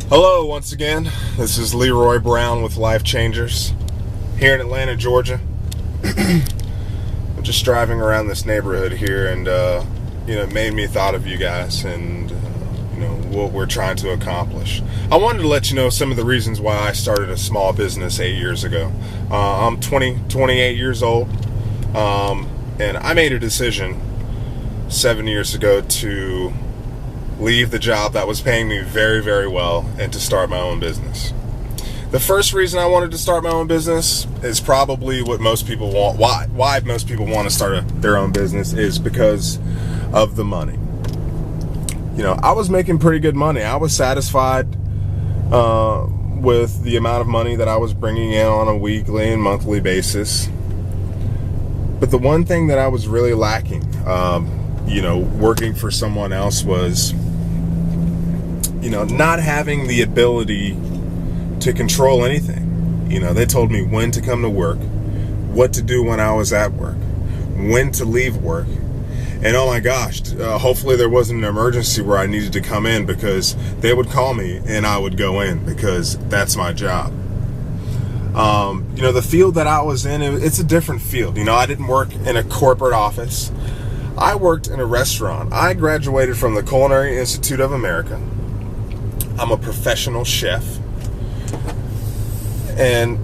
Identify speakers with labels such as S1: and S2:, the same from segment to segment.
S1: Hello once again, this is Leroy Brown with Life Changers here in Atlanta, Georgia. I'm just driving around this neighborhood here and it made me thought of you guys and what we're trying to accomplish. I wanted to let you know some of the reasons why I started a small business 8 years ago. I'm 28 years old, and I made a decision 7 years ago to leave the job that was paying me very, very well and to start my own business. The first reason I wanted to start my own business is probably what most people want. Why most people want to start their own business is because of the money. I was making pretty good money. I was satisfied with the amount of money that I was bringing in on a weekly and monthly basis. But the one thing that I was really lacking, working for someone else was, not having the ability to control anything. They told me when to come to work, what to do when I was at work, when to leave work. And oh my gosh, hopefully there wasn't an emergency where I needed to come in, because they would call me and I would go in because that's my job. The field that I was in, it's a different field. I didn't work in a corporate office. I worked in a restaurant. I graduated from the Culinary Institute of America. I'm a professional chef. And,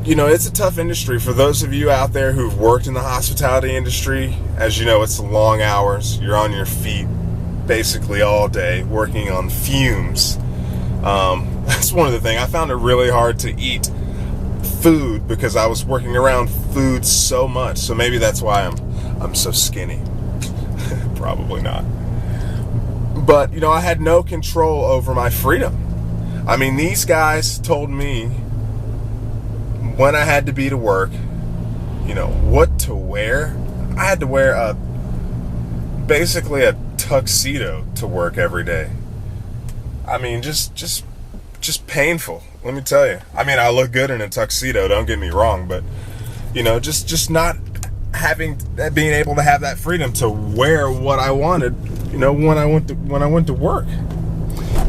S1: it's a tough industry. For those of you out there who've worked in the hospitality industry, as you know, it's long hours. You're on your feet basically all day, working on fumes. That's one of the things. I found it really hard to eat food because I was working around food so much. So maybe that's why I'm so skinny. Probably not. But, I had no control over my freedom. I mean, these guys told me when I had to be to work, what to wear. I had to wear basically a tuxedo to work every day. I mean, just painful, let me tell you. I mean, I look good in a tuxedo, don't get me wrong, but just not being able to have that freedom to wear what I wanted, when I went to work.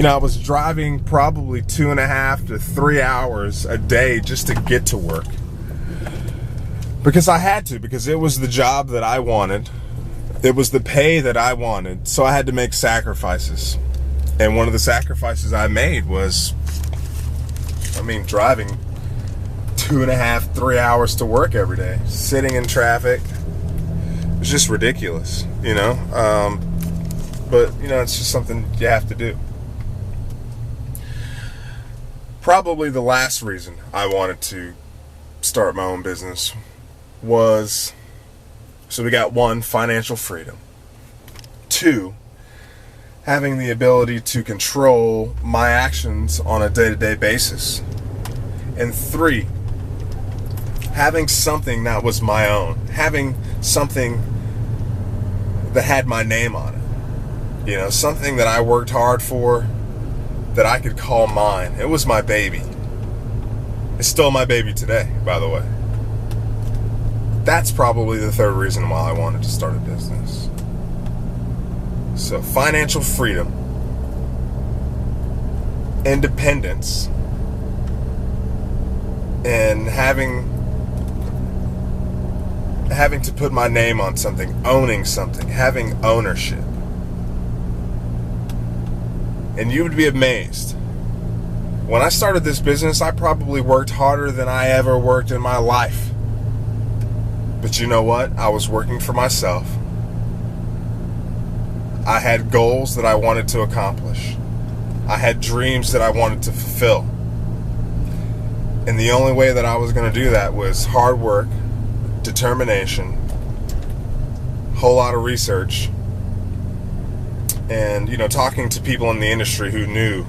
S1: I was driving probably 2.5 to 3 hours a day just to get to work. Because I had to, because it was the job that I wanted. It was the pay that I wanted. So I had to make sacrifices. And one of the sacrifices I made was, driving 2.5, 3 hours to work every day, sitting in traffic. It was just ridiculous, but it's just something you have to do. Probably the last reason I wanted to start my own business was, so we got 1, financial freedom. 2, having the ability to control my actions on a day-to-day basis. And 3, having something that was my own, having something that had my name on it. Something that I worked hard for, that I could call mine. It was my baby. It's still my baby today, by the way. That's probably the 3rd reason why I wanted to start a business. So, financial freedom, independence, and having to put my name on something, owning something, having ownership. And you would be amazed. When I started this business, I probably worked harder than I ever worked in my life. But you know what? I was working for myself. I had goals that I wanted to accomplish. I had dreams that I wanted to fulfill. And the only way that I was going to do that was hard work, determination, a whole lot of research, and talking to people in the industry who knew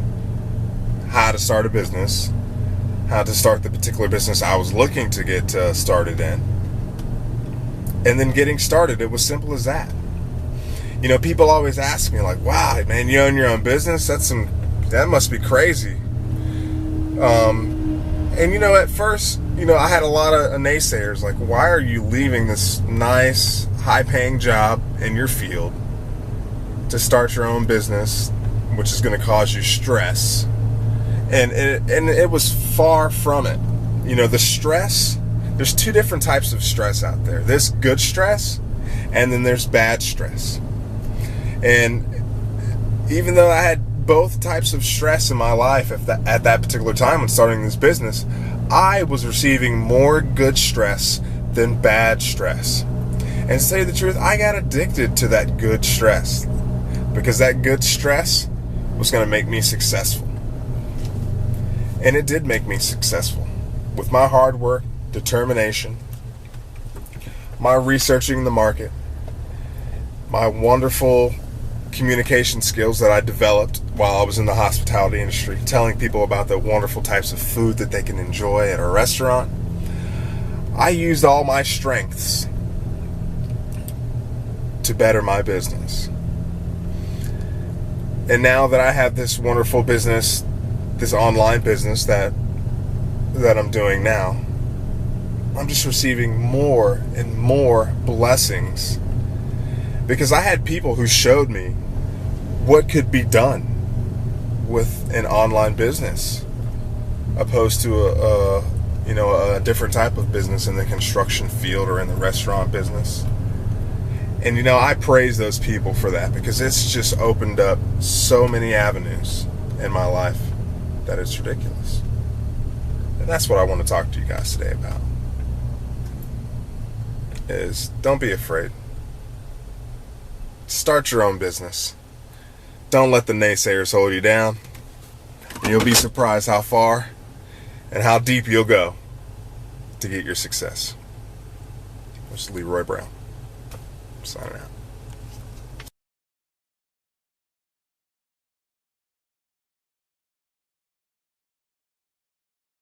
S1: how to start a business, how to start the particular business I was looking to get started in, and then getting started. It was simple as that. People always ask me, like, wow, man, you own your own business? That must be crazy. And at first, I had a lot of naysayers, like, why are you leaving this nice, high-paying job in your field to start your own business, which is going to cause you stress, And it was far from it. You know, the stress, there's two different types of stress out there. There's good stress, and then there's bad stress. And even though I had both types of stress in my life at that particular time when starting this business, I was receiving more good stress than bad stress. And to tell you the truth, I got addicted to that good stress, because that good stress was going to make me successful. And it did make me successful. With my hard work, determination, my researching the market, my wonderful communication skills that I developed while I was in the hospitality industry, telling people about the wonderful types of food that they can enjoy at a restaurant, I used all my strengths to better my business. And now that I have this wonderful business, this online business that I'm doing now, I'm just receiving more and more blessings, because I had people who showed me what could be done with an online business opposed to a different type of business in the construction field or in the restaurant business. And I praise those people for that, because it's just opened up so many avenues in my life that it's ridiculous. And that's what I want to talk to you guys today about. Is don't be afraid. Start your own business. Don't let the naysayers hold you down. And you'll be surprised how far and how deep you'll go to get your success. This is Leroy Brown, signing out.